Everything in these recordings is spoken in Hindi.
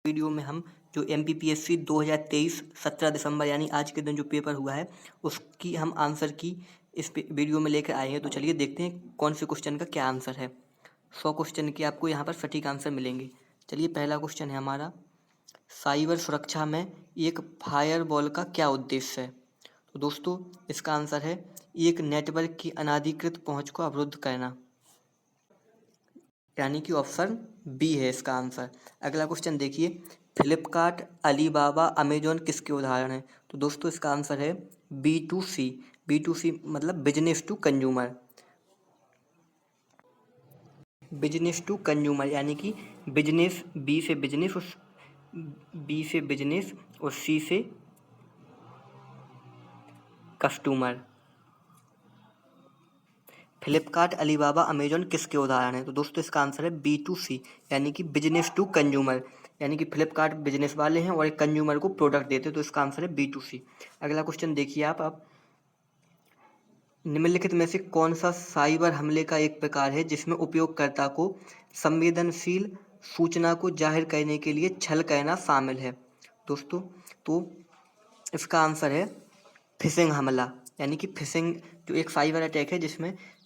वीडियो में हम जो MPPSC 2023 17 दिसंबर यानी आज के दिन जो पेपर हुआ है उसकी हम आंसर की इस वीडियो में लेकर आए हैं। तो चलिए देखते हैं कौन से क्वेश्चन का क्या आंसर है। 100 क्वेश्चन के आपको यहाँ पर सटीक आंसर मिलेंगे। चलिए पहला क्वेश्चन है हमारा, साइबर सुरक्षा में एक फायरवॉल का क्या उद्देश्य है। तो दोस्तों इसका आंसर है एक नेटवर्क की अनाधिकृत पहुँच को अवरुद्ध करना, यानी कि ऑप्शन बी है इसका आंसर। अगला क्वेश्चन देखिए, फ्लिपकार्ट, अलीबाबा, अमेजॉन किसके उदाहरण हैं। तो दोस्तों इसका आंसर है B2C। B2C मतलब business to consumer, business to consumer यानी कि बिजनेस, बी से बिजनेस और सी से कस्टमर। फ्लिपकार्ट, अलीबाबा, अमेजॉन किसके उदाहरण हैं। तो दोस्तों इसका आंसर है B2C यानी कि बिजनेस टू कंज्यूमर, यानी कि फ्लिपकार्ट बिजनेस वाले हैं और एक कंज्यूमर को प्रोडक्ट देते हैं। तो इसका आंसर है B2C। अगला क्वेश्चन देखिए आप निम्नलिखित में से कौन सा साइबर हमले का एक प्रकार है जिसमें उपयोगकर्ता को संवेदनशील सूचना को जाहिर करने के लिए छल करना शामिल है। दोस्तों तो इसका आंसर है फिशिंग हमला, यानी कि फिशिंग जो एक साइबर अटैक है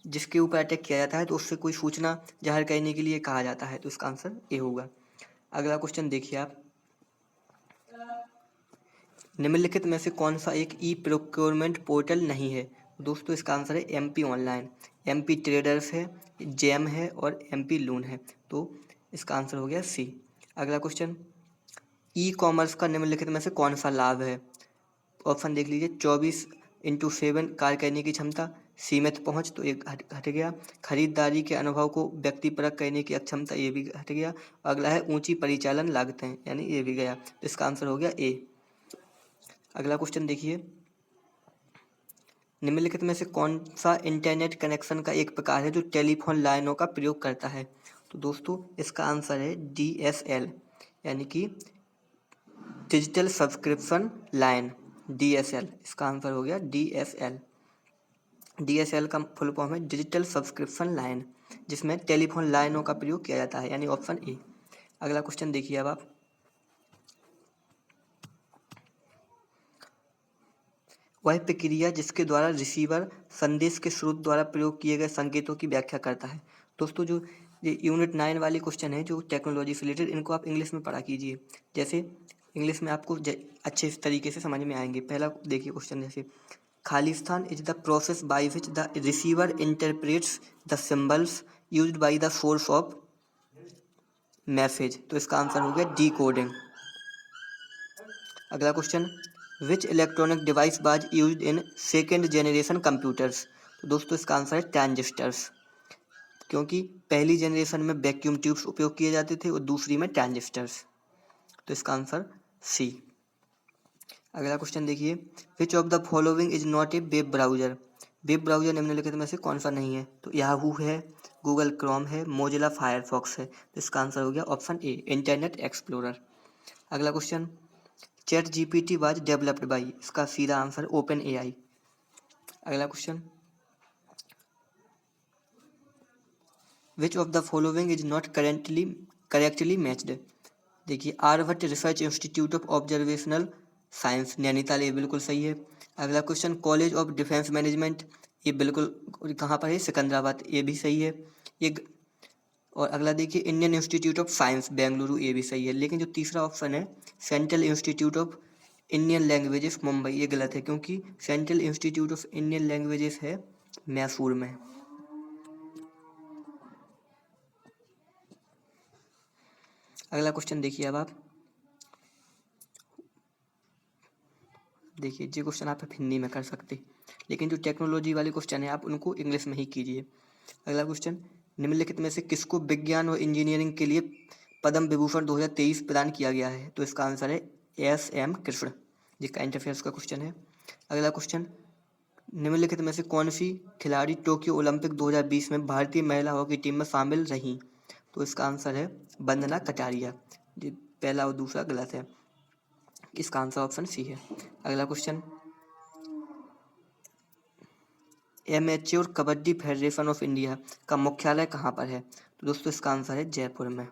जिसके ऊपर अटैक किया जाता है तो उससे कोई सूचना जाहिर करने के लिए कहा जाता है। तो इसका आंसर ए होगा। अगला क्वेश्चन देखिए आप, निम्नलिखित में से कौन सा एक ई प्रोक्योरमेंट पोर्टल नहीं है। दोस्तों इसका आंसर है MP ऑनलाइन, MP ट्रेडर्स है, जेम है और MP लून है। तो इसका आंसर हो गया सी। अगला क्वेश्चन, ई कॉमर्स का निम्नलिखित में से कौन सा लाभ है। ऑप्शन देख लीजिए, 24/7 कार्य करने की क्षमता, सीमित पहुंच तो एक हट गया, खरीदारी के अनुभव को व्यक्तिपरक करने की अक्षमता ये भी हट गया, अगला है ऊंची परिचालन लागतें यानी ये भी गया। तो इसका आंसर हो गया ए। अगला क्वेश्चन देखिए, निम्नलिखित में से कौन सा इंटरनेट कनेक्शन का एक प्रकार है जो टेलीफोन लाइनों का प्रयोग करता है। तो दोस्तों इसका आंसर है DSL यानी कि डिजिटल सब्सक्रिप्शन लाइन, DSL। इसका आंसर हो गया DSL। DSL का फुल फॉर्म है डिजिटल सब्सक्रिप्शन लाइन, जिसमें टेलीफोन लाइनों का प्रयोग किया जाता है, यानी ऑप्शन ए। अगला क्वेश्चन देखिए अब आप, वह प्रक्रिया जिसके द्वारा रिसीवर संदेश के स्रोत द्वारा प्रयोग किए गए संकेतों की व्याख्या करता है। दोस्तों जो ये यूनिट 9 वाली क्वेश्चन है जो टेक्नोलॉजी से रिलेटेड, इनको आप इंग्लिश में पढ़ा कीजिए, जैसे इंग्लिश में आपको अच्छे तरीके से समझ में आएंगे। पहला देखिए क्वेश्चन, जैसे Khalistan is the process by which the receiver interprets the symbols used by the source of message. तो इसका आंसर हो गया डिकोडिंग। अगला question, which electronic device was used in second generation computers. तो दोस्तों इसका आंसर है ट्रांजिस्टर्स, क्योंकि पहली जनरेशन में वैक्यूम ट्यूब्स उपयोग किए जाते थे और दूसरी में ट्रांजिस्टर्स। तो इसका आंसर सी। अगला क्वेश्चन देखिए, विच of the following is not a web browser. Web browser निम्नलिखित में से कौन सा नहीं है। तो याहू है, गूगल क्रोम है, मोजिला फायरफॉक्स है। तो इसका आंसर हो गया ऑप्शन ए, इंटरनेट एक्सप्लोरर। अगला question, chat GPT was developed by. इसका सीधा आंसर OpenAI। अगला question, which of the following is not correctly matched. देखिए Aryabhatta research institute of observational science Nainital, ये बिल्कुल सही है। अगला question, college of defence management, ये बिल्कुल कहाँ पर है, सिकंदराबाद, ये भी सही है। ये और अगला देखिए Indian institute of science Bengaluru, ये भी सही है। लेकिन जो तीसरा ऑप्शन है central institute of Indian languages Mumbai, ये गलत है, क्योंकि central institute of Indian languages है मैसूर में। अगला क्वेश्चन देखिए अब आप, देखिए ये क्वेश्चन आप हिंदी में कर सकते, लेकिन जो टेक्नोलॉजी वाले क्वेश्चन है आप उनको इंग्लिश में ही कीजिए। अगला क्वेश्चन, निम्नलिखित में से किसको विज्ञान और इंजीनियरिंग के लिए पद्म विभूषण 2023 प्रदान किया गया है। तो इसका आंसर है SM कृष्ण, ये करंट अफेयर्स का क्वेश्चन है। अगला क्वेश्चन, निम्नलिखित में से कौन सी खिलाड़ी टोक्यो ओलंपिक 2020 में भारतीय महिला हॉकी टीम में शामिल रहीं। तो इसका आंसर है वंदना कटारिया, ये पहला और दूसरा गलत है, इसका आंसर ऑप्शन सी है। अगला question, amateur kabaddi federation of India का मुख्यालय कहाँ पर है। तो दोस्तों इसका आंसर है जयपुर में।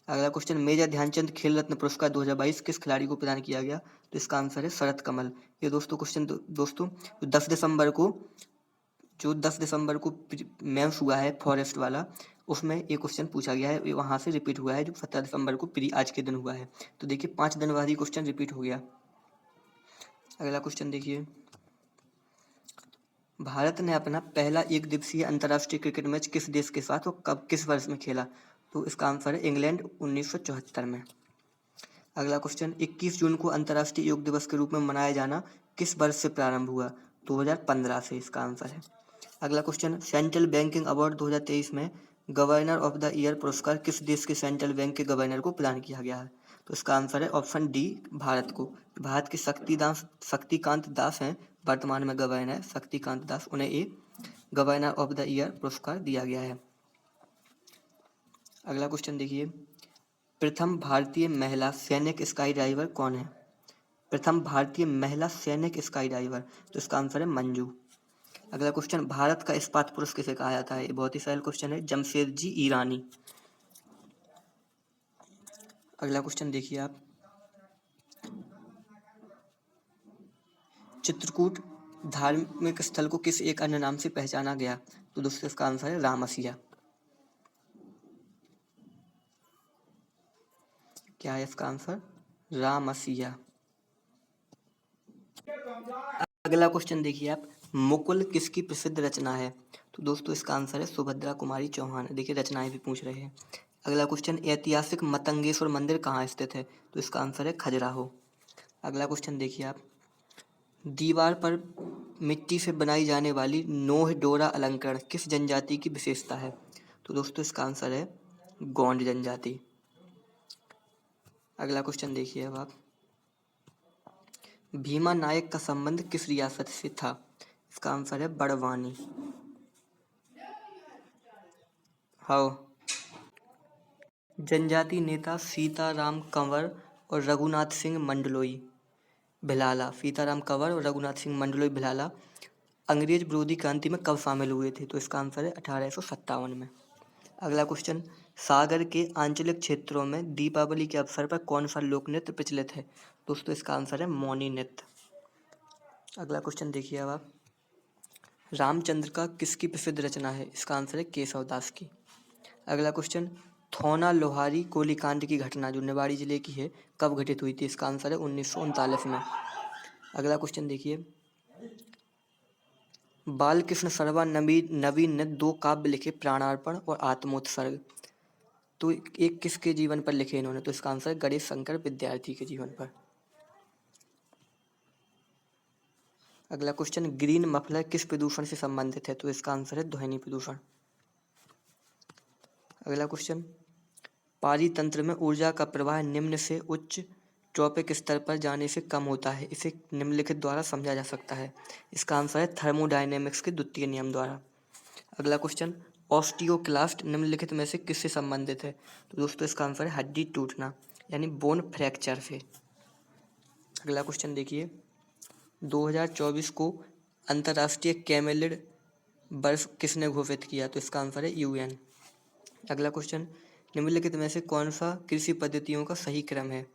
अगला क्वेश्चन, मेजर ध्यानचंद खेल रत्न पुरस्कार 2022 किस खिलाड़ी को प्रदान किया गया? तो इसका आंसर है शरत कमल। ये दोस्तों क्वेश्चन दोस्तों 10 दिसंबर को मेंस हुआ है फॉरेस्ट वाला, उसमें एक क्वेश्चन पूछा गया है, वहां से रिपीट हुआ है, जो 17 दिसंबर को प्री आज के दिन हुआ है। तो देखिए 5 दिन बाद ही क्वेश्चन रिपीट हो गया। अगला क्वेश्चन देखिए, भारत ने अपना पहला एक दिवसीय अंतर्राष्ट्रीय क्रिकेट मैच किस देश के साथ और कब किस वर्ष में खेला? तो इसका आंसर है इंग्लैंड 1974 में। अगला क्वेश्चन, 21 जून को अंतर्राष्ट्रीय योग दिवस के रूप में मनाया जाना किस वर्ष से प्रारंभ हुआ? 2015 से इसका आंसर है। अगला क्वेश्चन, सेंट्रल बैंकिंग अवार्ड 2023 में गवर्नर ऑफ द ईयर पुरस्कार किस देश के सेंट्रल बैंक के गवर्नर को प्रदान किया गया है? तो इसका आंसर है ऑप्शन डी, भारत को। भारत के शक्तिकांत दास हैं वर्तमान में गवर्नर, शक्तिकांत दास, उन्हें एक गवर्नर ऑफ द ईयर पुरस्कार दिया गया है। अगला क्वेश्चन देखिए, प्रथम भारतीय महिला सैनिक स्काई डाइवर कौन है? प्रथम भारतीय महिला सैनिक स्काई डाइवर, तो इसका आंसर है मंजू। अगला क्वेश्चन, भारत का इस्पात पुरुष किसे कहा जाता है? ये बहुत ही सरल क्वेश्चन है, जमशेदजी ईरानी। अगला क्वेश्चन देखिए आप, चित्रकूट धार्मिक स्थल को किस एक अन्य नाम से पहचाना गया? तो दोस्तों इसका आंसर है रामसिया। क्या है इसका आंसर? रामसिया। अगला क्वेश्चन देखिए आप, मुकुल किसकी प्रसिद्ध रचना है? तो दोस्तों इसका आंसर है सुभद्रा कुमारी चौहान। देखिए रचनाएं भी पूछ रहे हैं। अगला क्वेश्चन, ऐतिहासिक मतंगेश्वर मंदिर कहाँ स्थित है? तो इसका आंसर है खजुराहो। अगला क्वेश्चन देखिए आप, दीवार पर मिट्टी से बनाई जाने वाली नोह डोरा अलंकरण किस जनजाति की विशेषता है? तो दोस्तों इसका आंसर है गोंड जनजाति। अगला क्वेश्चन देखिए अब आप, भीमा नायक का संबंध किस रियासत से था? इसका आंसर है बड़वानी। हाँ, जनजाति नेता सीताराम कंवर और रघुनाथ सिंह मंडलोई भिलाला, सीताराम कंवर और रघुनाथ सिंह मंडलोई भिलाला अंग्रेज विरोधी क्रांति में कब शामिल हुए थे? तो इसका आंसर है 1857 में। अगला क्वेश्चन, सागर के आंचलिक क्षेत्रों में दीपावली के अवसर पर कौन सा लोक नृत्य प्रचलित है? दोस्तों इसका आंसर है मौनी नृत्य। अगला क्वेश्चन देखिए अब आप, रामचंद्र का किसकी प्रसिद्ध रचना है? इसका आंसर है केशवदास की। अगला क्वेश्चन, थौना लोहारी गोलीकांड की घटना जो निवाड़ी जिले की है कब घटित हुई थी? इसका आंसर है 1939 में। अगला क्वेश्चन देखिए, बालकृष्ण सरवा नवीन ने 2 काव्य लिखे, प्राणार्पण और आत्मोत्सर्ग, तो एक किसके जीवन पर लिखे इन्होंने? तो इसका आंसर है गणेश शंकर विद्यार्थी के जीवन पर। अगला क्वेश्चन, ग्रीन मफलर किस प्रदूषण से संबंधित है? तो इसका आंसर है ध्वनि प्रदूषण। अगला क्वेश्चन, पारितंत्र में ऊर्जा का प्रवाह निम्न से उच्च ट्रॉपिक स्तर पर जाने से कम होता है, इसे निम्नलिखित द्वारा समझा जा सकता है। इसका आंसर है थर्मोडायनेमिक्स के द्वितीय नियम द्वारा। अगला क्वेश्चन, ऑस्टियोक्लास्ट निम्नलिखित में से किससे संबंधित है? तो दोस्तों इसका आंसर है हड्डी टूटना यानी बोन फ्रैक्चर से। अगला क्वेश्चन देखिए, 2024 को अंतर्राष्ट्रीय कैमेलिड वर्ष किसने घोषित किया? तो इसका आंसर है यूएन। अगला क्वेश्चन, निम्नलिखित में से कौन सा कृषि पद्धतियों का सही क्रम है?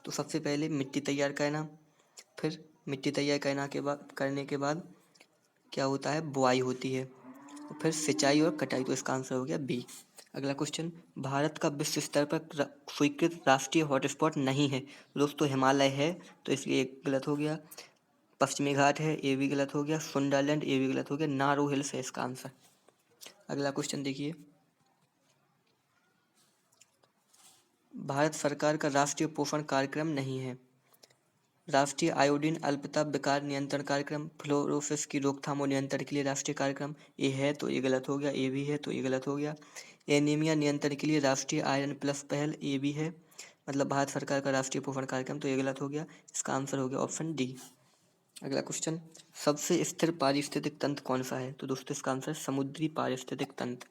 तो सबसे पहले मिट्टी तैयार करना, फिर मिट्टी तैयार करने के बाद क्या होता है? बुआई होती है, फिर सिंचाई और कटाई, तो इसका आंसर हो गया बी। अगला क्वेश्चन, भारत का विश्व स्तर पर स्वीकृत राष्ट्रीय हॉटस्पॉट नहीं है। दोस्तों हिमालय है, तो इसलिए एक गलत हो गया। पश्चिमी घाट है, ये भी गलत हो गया। सुंदरलैंड, ये भी गलत हो गया। नारू हिल्स है इसका आंसर। अगला क्वेश्चन देखिए, भारत सरकार का राष्ट्रीय पोषण कार्यक्रम नहीं है। राष्ट्रीय आयोडीन अल्पता विकार नियंत्रण कार्यक्रम, फ्लोरोसिस की रोकथाम और नियंत्रण के लिए राष्ट्रीय कार्यक्रम, ये है तो ये गलत हो गया। ये भी है तो ये गलत हो गया। एनीमिया नियंत्रण के लिए राष्ट्रीय आयरन प्लस पहल, ये भी है, मतलब भारत सरकार का राष्ट्रीय पोषण कार्यक्रम, तो ये गलत हो गया। इसका आंसर हो गया ऑप्शन डी। अगला क्वेश्चन, सबसे स्थिर पारिस्थितिक तंत्र कौन सा है? तो दोस्तों इसका आंसर है समुद्री पारिस्थितिक तंत्र,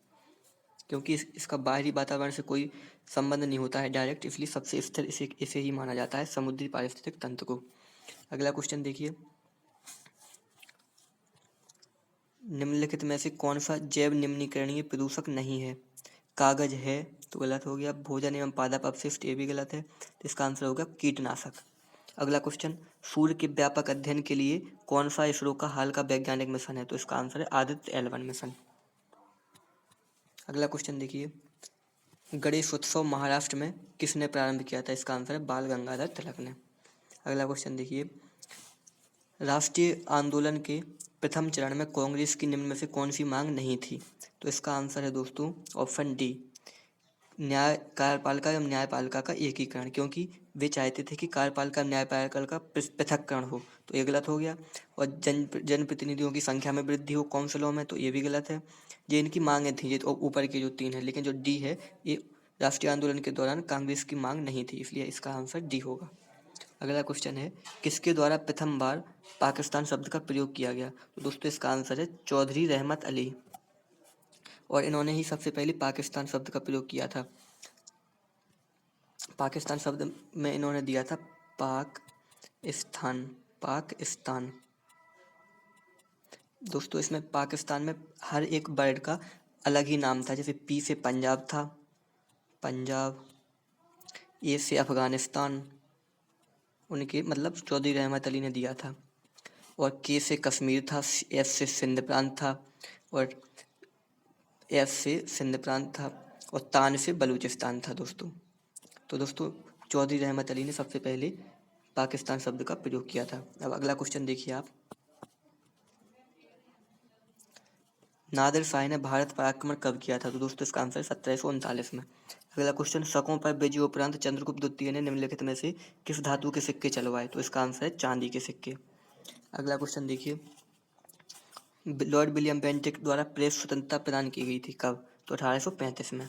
क्योंकि इसका बाहरी वातावरण से कोई संबंध नहीं होता है डायरेक्ट, इसलिए सबसे स्थिर इसे ही माना जाता है, समुद्री पारिस्थितिक तंत्र को। अगला क्वेश्चन देखिए, निम्नलिखित में से कौन सा जैव निम्नीकरणीय प्रदूषक नहीं है? कागज है, तो गलत हो गया। भोजन एवं पादप अपशिष्ट, ये भी गलत है। तो इसका आंसर होगा कीटनाशक। अगला क्वेश्चन, सूर्य के व्यापक अध्ययन के लिए कौन सा इसरो का हाल का वैज्ञानिक मिशन है? तो इसका आंसर है आदित्य L1 मिशन। अगला क्वेश्चन देखिए, गणेश उत्सव महाराष्ट्र में किसने प्रारंभ किया था? इसका आंसर है बाल गंगाधर तिलक ने। अगला क्वेश्चन देखिए, राष्ट्रीय आंदोलन के प्रथम चरण में कांग्रेस की निम्न में से कौन सी मांग नहीं थी? तो इसका आंसर है दोस्तों ऑप्शन डी, कार्यपालिका एवं न्यायपालिका का एकीकरण, क्योंकि वे चाहते थे कि कार्यपालिका एवं न्यायपालिका का पृथक्करण हो, तो ये गलत हो गया। और जनप्रतिनिधियों की संख्या में वृद्धि हो काउंसिलों में, तो ये भी गलत है। ये इनकी मांगे थी, ये तो ऊपर की जो 3 है, लेकिन जो डी है ये राष्ट्रीय आंदोलन के दौरान कांग्रेस की मांग नहीं थी, इसलिए इसका आंसर डी होगा। अगला क्वेश्चन है, किसके द्वारा प्रथम बार पाकिस्तान शब्द का प्रयोग किया गया? तो दोस्तों इसका आंसर है चौधरी रहमत अली, और इन्होंने ही सबसे पहले पाकिस्तान शब्द का प्रयोग किया था। पाकिस्तान शब्द में इन्होंने दिया था पाकिस्तान। दोस्तों इसमें पाकिस्तान में हर एक वर्ड का अलग ही नाम था, जैसे पी से पंजाब था, पंजाब, ए से अफगानिस्तान, उनके मतलब चौधरी रहमत अली ने दिया था। और के से कश्मीर था, एस से सिंध प्रांत था, और एस से सिंध प्रांत था, और तान से बलूचिस्तान था दोस्तों। तो दोस्तों चौधरी रहमत अली ने सबसे पहले पाकिस्तान शब्द का प्रयोग किया था। अब अगला क्वेश्चन देखिए आप, नादिर शाह ने भारत पर आक्रमण कब किया था? तो दोस्तों इसका आंसर 1739 में। अगला क्वेश्चन, शकों पर विजय उपरांत चंद्रगुप्त द्वितीय ने निम्नलिखित में से किस धातु के सिक्के चलवाए? तो इसका आंसर है चांदी के सिक्के। अगला क्वेश्चन देखिए, लॉर्ड विलियम बेंटिक द्वारा प्रेस स्वतंत्रता प्रदान की गई थी कब? तो 1835 में।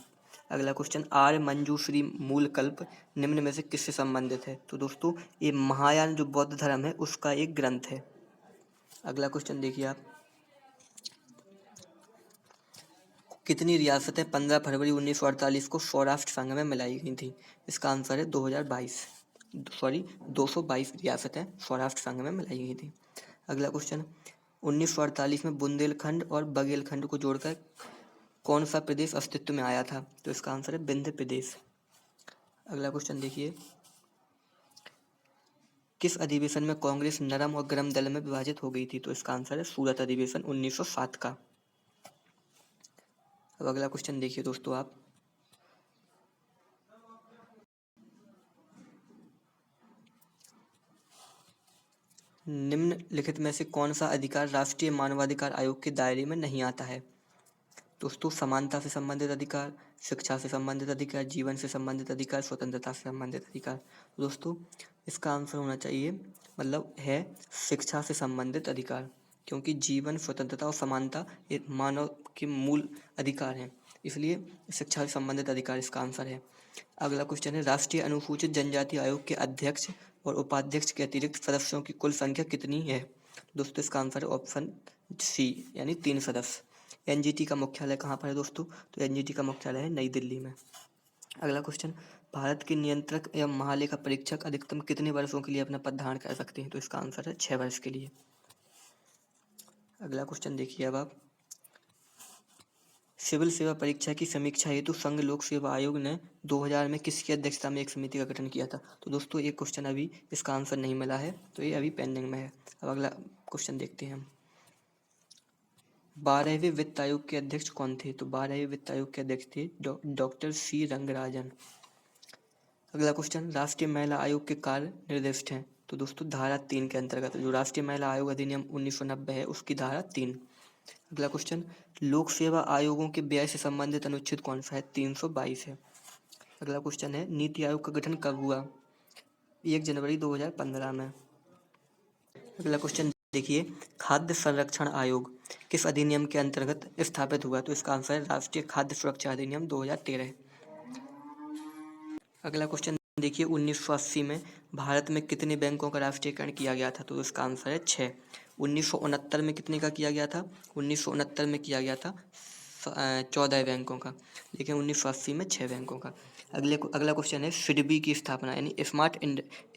अगला क्वेश्चन, आर्य मंजूश्री मूलकल्प निम्न में से किससे संबंधित है? तो दोस्तों ये महायान जो बौद्ध धर्म है उसका एक ग्रंथ है। अगला क्वेश्चन देखिए आप, कितनी रियासतें 15 फरवरी 1948 को सौराष्ट्र संघ में मिलाई गई थी? इसका आंसर है 222 रियासतें सौराष्ट्र संघ में मिलाई गई थी। अगला क्वेश्चन, 1948 में बुंदेलखंड और बघेलखंड को जोड़कर कौन सा प्रदेश अस्तित्व में आया था? तो इसका आंसर है विंध्य प्रदेश। अगला क्वेश्चन देखिए, किस अधिवेशन में कांग्रेस नरम और गरम दल में विभाजित हो गई थी? तो इसका आंसर है सूरत अधिवेशन 1907 का। अब अगला क्वेश्चन देखिए दोस्तों आप, निम्नलिखित में से कौन सा अधिकार राष्ट्रीय मानवाधिकार आयोग के दायरे में नहीं आता है? दोस्तों समानता से संबंधित अधिकार, शिक्षा से संबंधित अधिकार, जीवन से संबंधित अधिकार, स्वतंत्रता से संबंधित अधिकार। दोस्तों इसका आंसर होना चाहिए मतलब है शिक्षा से संबंधित अधिकार, क्योंकि जीवन, स्वतंत्रता और समानता ये मानव के मूल अधिकार हैं, इसलिए शिक्षा से संबंधित अधिकार इसका आंसर है। अगला क्वेश्चन है, राष्ट्रीय अनुसूचित जनजाति आयोग के अध्यक्ष और उपाध्यक्ष के अतिरिक्त सदस्यों की कुल संख्या कितनी है? दोस्तों इसका आंसर है ऑप्शन सी, यानी 3 सदस्य। एनजीटी का मुख्यालय कहाँ पर है दोस्तों? तो एनजीटी का मुख्यालय है नई दिल्ली में। अगला क्वेश्चन, भारत के नियंत्रक एवं महालेखा परीक्षक अधिकतम कितने वर्षों के लिए अपना पद धारण कर सकते हैं? तो इसका आंसर है 6 वर्ष के लिए। अगला क्वेश्चन देखिए अब आप, सिविल सेवा परीक्षा की समीक्षा हेतु संघ लोक सेवा आयोग ने 2000 में किसकी अध्यक्षता में एक समिति का गठन किया था? तो दोस्तों एक क्वेश्चन अभी इसका आंसर नहीं मिला है, तो ये अभी पेंडिंग में है। अब अगला क्वेश्चन देखते हैं हम, 12वें वित्त आयोग के अध्यक्ष कौन थे? तो 12वें वित्त आयोग के अध्यक्ष थे डॉक्टर सी रंगराजन। अगला क्वेश्चन, राष्ट्रीय महिला आयोग के कार्य निर्दिष्ट हैं? तो दोस्तों धारा 3 के अंतर्गत, जो राष्ट्रीय महिला आयोग अधिनियम 1990 है उसकी धारा 3। अगला क्वेश्चन, लोक सेवा आयोगों के व्यय से संबंधित अनुच्छेद कौन सा है? 322 है। अगला क्वेश्चन है, नीति आयोग का गठन कब हुआ? 1 जनवरी 2015 में। अगला क्वेश्चन देखिए, खाद्य संरक्षण आयोग किस अधिनियम के अंतर्गत स्थापित हुआ? तो इसका आंसर है राष्ट्रीय खाद्य सुरक्षा अधिनियम 2013। अगला क्वेश्चन देखिए, 1980 में भारत में कितने बैंकों का राष्ट्रीयकरण किया गया था? तो इसका आंसर है 6। 1969 में कितने का किया गया था? 1969 में किया गया था 14 बैंकों का, लेकिन 1980 में 6 बैंकों का। अगला क्वेश्चन है, सिडबी की स्थापना यानी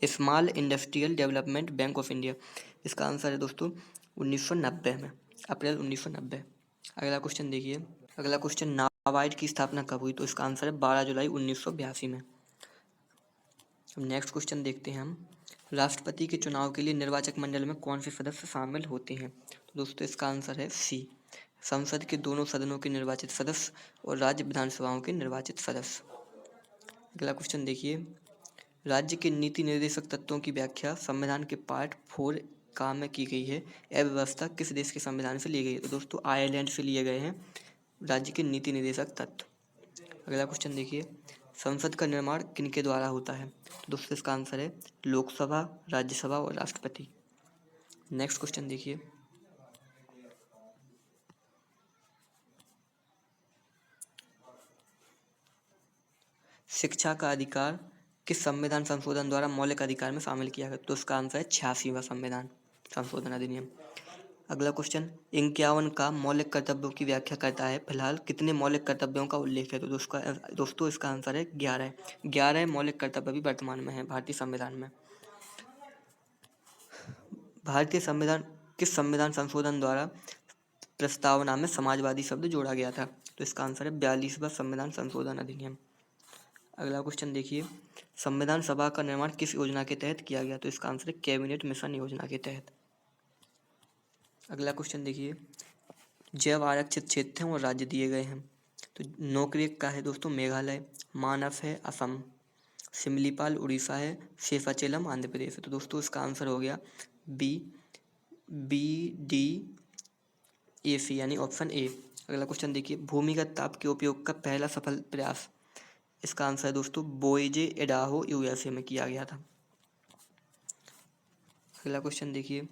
small industrial development bank of India, इसका आंसर है दोस्तों 1990 में, अप्रैल 1990। अगला क्वेश्चन देखिए, अगला क्वेश्चन, अवाइड की स्थापना कब हुई? तो इसका आंसर है 12 जुलाई 1982 में। अब नेक्स्ट क्वेश्चन देखते हैं हम। राष्ट्रपति के चुनाव के लिए निर्वाचक मंडल में कौन से सदस्य शामिल होते हैं? तो दोस्तों इसका आंसर है सी, संसद के दोनों सदनों के निर्वाचित सदस्य और राज्य विधानसभाओं के निर्वाचित सदस्य। अगला क्वेश्चन देखिए, राज्य के नीति निर्देशक तत्वों की व्याख्या संविधान के पार्ट 4 का में की गई है। यह व्यवस्था किस देश के संविधान से ली गई है? तो दोस्तों आयरलैंड से लिए गए हैं राज्य के नीति निर्देशक तत्व। अगला क्वेश्चन देखिए, संसद का निर्माण किनके द्वारा होता है? तो दोस्तों इसका आंसर है लोकसभा, राज्यसभा और राष्ट्रपति। नेक्स्ट क्वेश्चन देखिए, शिक्षा का अधिकार किस संविधान संशोधन द्वारा मौलिक अधिकार में शामिल किया गया? तो इसका आंसर है 86वां संविधान संशोधन अधिनियम। अगला क्वेश्चन, 51 का मौलिक कर्तव्यों की व्याख्या करता है। फिलहाल कितने मौलिक कर्तव्यों का उल्लेख है? तो दोस्तों इसका आंसर है 11 मौलिक कर्तव्य भी वर्तमान में है भारतीय संविधान में। भारतीय संविधान किस संविधान संशोधन द्वारा प्रस्तावना में समाजवादी शब्द जोड़ा गया था? तो इसका आंसर है 42वां संविधान संशोधन अधिनियम। अगला क्वेश्चन देखिए, संविधान सभा का निर्माण किस योजना के तहत किया गया? तो इसका आंसर है कैबिनेट मिशन योजना के तहत। अगला क्वेश्चन देखिए, जैव आरक्षित क्षेत्र हैं और राज्य दिए गए हैं। तो नोकरेक का है दोस्तों मेघालय, मानस है असम, सिमलीपाल उड़ीसा है, शेफाचेलम आंध्र प्रदेश है। तो दोस्तों इसका आंसर हो गया BDAC यानी ऑप्शन ए। अगला क्वेश्चन देखिए, भूमिगत ताप के उपयोग का पहला सफल प्रयास। इसका आंसर है दोस्तों बोएजे इडाहो USA में किया गया था। अगला क्वेश्चन देखिए,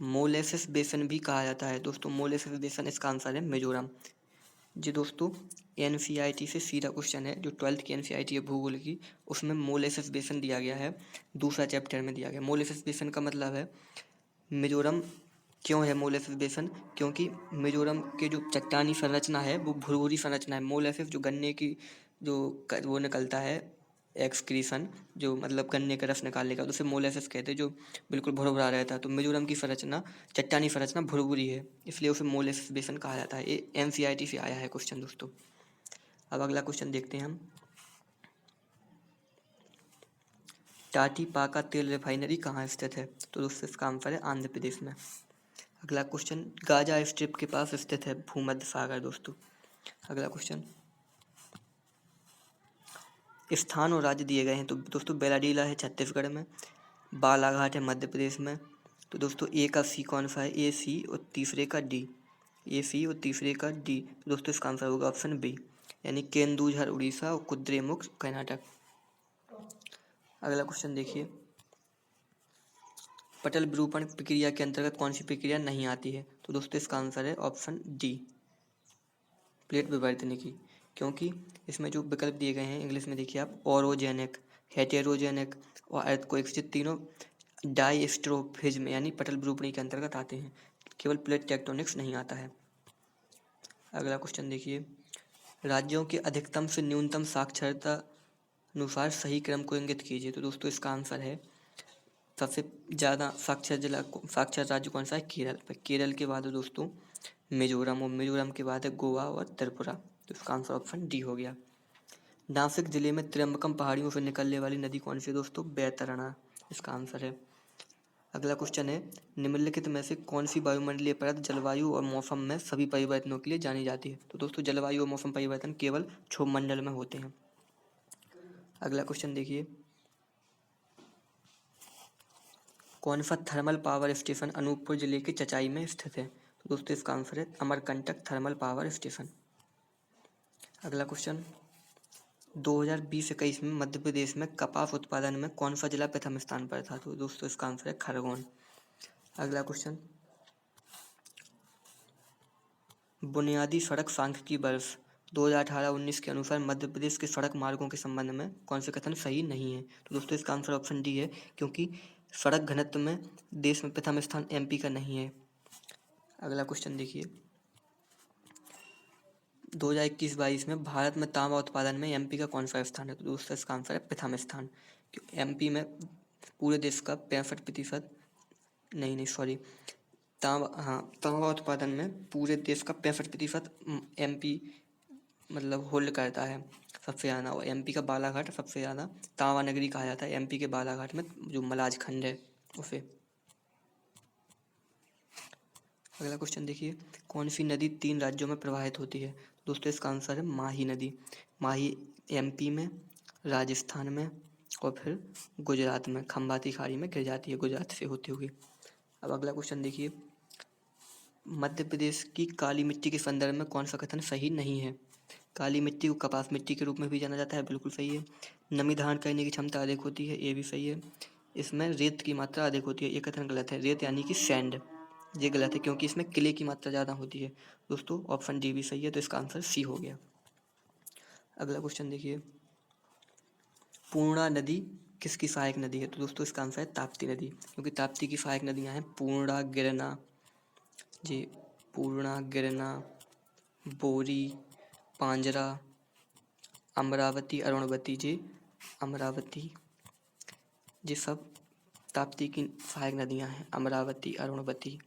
मोलेसिस बेसन भी कहा जाता है। दोस्तों मोलेसिस बेसन, इसका आंसर है मिजोरम। जी दोस्तों NCERT से सीधा क्वेश्चन है, जो 12th की NCERT है भूगोल की, उसमें मोलेसिस बेसन दिया गया है, दूसरा चैप्टर में दिया गया। मोलेसिस बेसन का मतलब है मिजोरम। क्यों है मोलेसिस बेसन? क्योंकि मिजोरम के जो चट्टानी संरचना है वो भुरभुरी संरचना है। मोलेसिस जो गन्ने की जो वो निकलता है एक्सक्रीशन, जो मतलब गन्ने का रस निकालने का, तो उसे मोलेसिस कहते हैं, जो बिल्कुल भुरभुरा रहता है। तो मिजोरम की संरचना, चट्टानी संरचना भुरभुरी है, इसलिए उसे मोलेसिस बेसन कहा जाता है। ये NCERT से आया है क्वेश्चन दोस्तों। अब अगला क्वेश्चन देखते हैं हम। टाटी पाका तेल रिफाइनरी कहाँ स्थित है? तो दोस्तों इसका आंसर है आंध्र प्रदेश में। अगला क्वेश्चन, गाजा स्ट्रिप के पास स्थित है भूमध्य सागर दोस्तों। अगला क्वेश्चन, स्थान और राज्य दिए गए हैं। तो दोस्तों बेलाडीला है छत्तीसगढ़ में, बालाघाट है मध्य प्रदेश में। तो दोस्तों ए का सी कौन सा है? A C और तीसरे का D, A C और तीसरे का D। तो दोस्तों इसका आंसर होगा ऑप्शन बी, यानी केंदुझर उड़ीसा और कुद्रेमुख कर्नाटक। अगला क्वेश्चन देखिए, पटल विरूपण प्रक्रिया के अंतर्गत कौन सी प्रक्रिया नहीं आती है? तो दोस्तों इसका आंसर है ऑप्शन डी, प्लेट विवर्तने की। क्योंकि इसमें जो विकल्प दिए गए हैं इंग्लिश में देखिए आप, ओरोजेनिक, हेटेरोजेनिक और अर्थक्वेक्स, ये तीनों डाइस्ट्रोफिज्म यानी पटल विरूपणी के अंतर्गत आते हैं, केवल प्लेट टेक्टोनिक्स नहीं आता है। अगला क्वेश्चन देखिए, राज्यों के अधिकतम से न्यूनतम साक्षरता अनुसार सही क्रम को इंगित कीजिए। तो दोस्तों इसका आंसर है सबसे ज़्यादा साक्षर राज्य कौन सा है? केरल। केरल के बाद है दोस्तों मिजोरम, और मिजोरम के बाद है गोवा और त्रिपुरा। तो इसका आंसर ऑप्शन डी हो गया। नासिक जिले में त्र्यंबकम पहाड़ियों से निकलने वाली नदी कौन सी है दोस्तों? बैतरणी, इसका आंसर है। अगला क्वेश्चन है, निम्नलिखित में से कौन सी वायुमंडलीय परत जलवायु और मौसम में सभी परिवर्तनों के लिए जानी जाती है? तो दोस्तों जलवायु और मौसम परिवर्तन केवल क्षोभ मंडल में होते हैं। अगला क्वेश्चन देखिए, कौन सा थर्मल पावर स्टेशन अनूपपुर जिले के चचाई में स्थित है? तो दोस्तों इसका आंसर है अमरकंटक थर्मल पावर स्टेशन। अगला क्वेश्चन, 2020-21 में मध्य प्रदेश में कपास उत्पादन में कौन सा जिला प्रथम स्थान पर था? तो दोस्तों इसका आंसर है खरगोन। अगला क्वेश्चन, बुनियादी सड़क सांख्यिकी वर्ष 2018-19 के अनुसार मध्य प्रदेश के सड़क मार्गों के संबंध में कौन से कथन सही नहीं है? तो दोस्तों इसका आंसर ऑप्शन डी है, क्योंकि सड़क घनत्व में देश में प्रथम स्थान MP का नहीं है। अगला क्वेश्चन देखिए, 2021-22 में भारत में तांबा उत्पादन में MP का कौन सा स्थान है? तो दोस्तों इसका आंसर है प्रथम स्थान। MP में पूरे देश का 65%, नहीं सॉरी, तांबा उत्पादन में पूरे देश का 65% MP मतलब होल्ड करता है सबसे ज़्यादा, और एमपी का बालाघाट सबसे ज़्यादा तावा नगरी कहा जाता है एमपी के बालाघाट में, जो मलाज खंड है उसे। अगला क्वेश्चन देखिए, कौन सी नदी 3 राज्यों में प्रवाहित होती है? दोस्तों इसका आंसर है माही नदी। माही एमपी में, राजस्थान में और फिर गुजरात में खंबाती खाड़ी में गिर जाती है गुजरात से होते हुए। अब अगला क्वेश्चन देखिए, मध्य प्रदेश की काली मिट्टी के संदर्भ में कौन सा कथन सही नहीं है? काली मिट्टी को कपास मिट्टी के रूप में भी जाना जाता है, बिल्कुल सही है। नमी धारण करने की क्षमता अधिक होती है, ये भी सही है। इसमें रेत की मात्रा अधिक होती है, ये कथन गलत है। रेत यानी कि सैंड, ये गलत है क्योंकि इसमें क्ले की मात्रा ज़्यादा होती है। दोस्तों ऑप्शन डी भी सही है, तो इसका आंसर सी हो गया। अगला क्वेश्चन देखिए, पूर्णा नदी किसकी सहायक नदी है? तो दोस्तों इसका आंसर है ताप्ती नदी, क्योंकि ताप्ती की सहायक नदियाँ हैं पूर्णा, गिरना, जी पूर्णा, गिरना, बोरी, पांजरा, अमरावती, अरुणवती, जी अमरावती, ये सब ताप्ती की सहायक नदियां हैं, अमरावती, अरुणवती।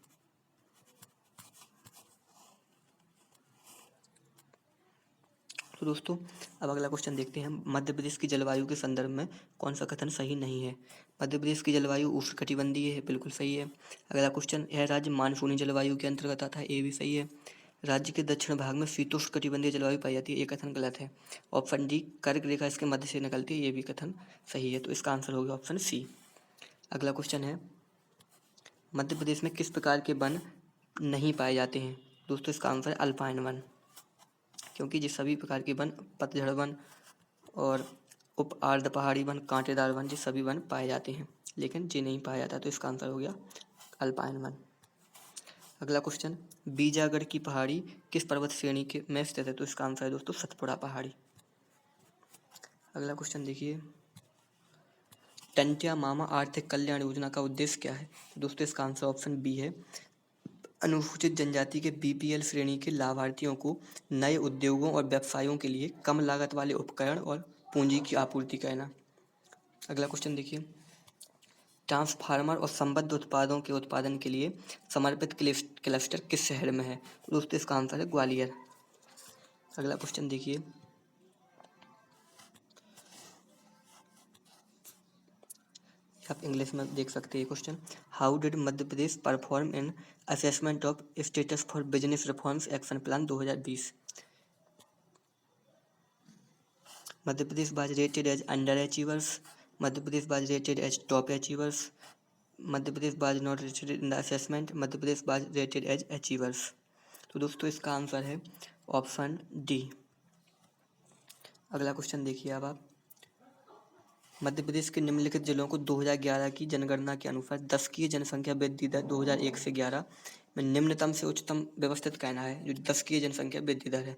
तो दोस्तों अब अगला क्वेश्चन देखते हैं, मध्य प्रदेश की जलवायु के संदर्भ में कौन सा कथन सही नहीं है? मध्य प्रदेश की जलवायु उष्णकटिबंधीय है, बिल्कुल सही है। अगला क्वेश्चन, यह राज्य मानसूनी जलवायु के अंतर्गत आता है, ये भी सही है। राज्य के दक्षिण भाग में शीतोष्णकटिबंधीय जलवायु पाई जाती है, ये कथन गलत है। ऑप्शन डी, कर्क रेखा इसके मध्य से निकलती है, ये भी कथन सही है, तो इसका आंसर होगा ऑप्शन सी। अगला क्वेश्चन है, मध्य प्रदेश में किस प्रकार के वन नहीं पाए जाते हैं? दोस्तों इसका आंसर है अल्पाइन वन, क्योंकि ये सभी प्रकार के वन, पतझड़ वन और उप आर्द्र पहाड़ी वन, कांटेदार वन, ये सभी वन पाए जाते हैं, लेकिन ये नहीं पाया जाता, तो इसका आंसर हो गया अल्पाइन वन। अगला क्वेश्चन, बीजागढ़ की पहाड़ी किस पर्वत श्रेणी के में स्थित है? तो इसका आंसर है दोस्तों सतपुड़ा पहाड़ी। अगला क्वेश्चन देखिए, टंट्या मामा आर्थिक कल्याण योजना का उद्देश्य क्या है? तो दोस्तों इसका आंसर ऑप्शन बी है, अनुसूचित जनजाति के बीपीएल श्रेणी के लाभार्थियों को नए उद्योगों और व्यवसायों के लिए कम लागत वाले उपकरण और पूंजी की आपूर्ति करना। अगला क्वेश्चन देखिए, ट्रांसफार्मर और संबद्ध उत्पादों के उत्पादन के लिए समर्पित क्लस्टर किस शहर में है? तो दोस्तों इसका आंसर है ग्वालियर। अगला क्वेश्चन देखिए, आप इंग्लिश में देख सकते हैं question, how did Madhya Pradesh perform in assessment of status for business reforms action plan 2020? Madhya Pradesh was rated as under achievers, Madhya Pradesh was rated as top achievers, Madhya Pradesh was not rated in the assessment, Madhya Pradesh was rated as achievers. तो दोस्तों इसका आंसर है ऑप्शन डी। अगला क्वेश्चन देखिए अब आप, मध्य प्रदेश के निम्नलिखित जिलों को 2011 की जनगणना के अनुसार दशकीय जनसंख्या वृद्धि दर 2001 से 11 में निम्नतम से उच्चतम व्यवस्थित कहना है। जो दशकीय जनसंख्या वृद्धि दर है,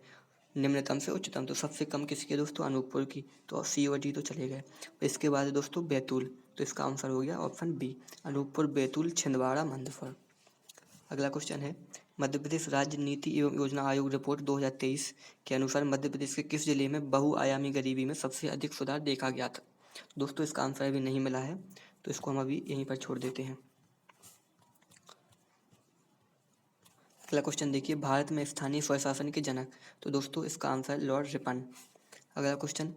निम्नतम से उच्चतम, तो सबसे कम किसकी है दोस्तों? अनूपपुर की, तो सी और डी तो चले गए। इसके बाद दोस्तों बैतूल, तो इसका आंसर हो गया ऑप्शन बी, अनूपपुर, बैतूल, छिंदवाड़ा, मंदसौर। अगला क्वेश्चन है, मध्य प्रदेश राज्य नीति एवं योजना आयोग रिपोर्ट 2023 के अनुसार मध्य प्रदेश के किस जिले में बहुआयामी गरीबी में सबसे अधिक सुधार देखा गया था? दोस्तों इसका आंसर अभी नहीं मिला है, तो इसको हम अभी यहीं पर छोड़ देते हैं। अगला क्वेश्चन देखिए, भारत में स्थानीय स्वशासन के जनक, तो दोस्तों इसका आंसर लॉर्ड रिपन। अगला क्वेश्चन,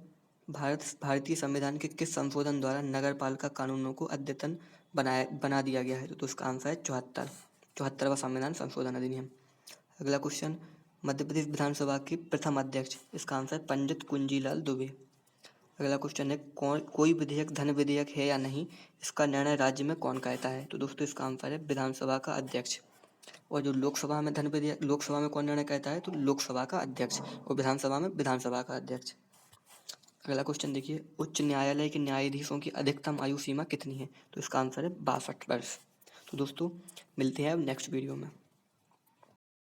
भारतीय संविधान के किस संशोधन द्वारा नगर पालिका कानूनों को अद्यतन बना दिया गया है? तो इसका आंसर है 74वां संविधान संशोधन अधिनियम। अगला क्वेश्चन, मध्य प्रदेश विधानसभा के प्रथम अध्यक्ष, इसका आंसर पंडित कुंजीलाल दुबे। अगला क्वेश्चन है, कोई विधेयक धन विधेयक है या नहीं, इसका निर्णय राज्य में कौन करता है? तो दोस्तों इसका आंसर है विधानसभा का अध्यक्ष। और जो लोकसभा में धन विधेयक, लोकसभा में कौन निर्णय करता है? तो लोकसभा का अध्यक्ष, और विधानसभा में विधानसभा का अध्यक्ष। अगला क्वेश्चन देखिए, उच्च न्यायालय के न्यायाधीशों की अधिकतम आयु सीमा कितनी है? तो इसका आंसर है 62 वर्ष। तो दोस्तों मिलते हैं अब नेक्स्ट वीडियो में।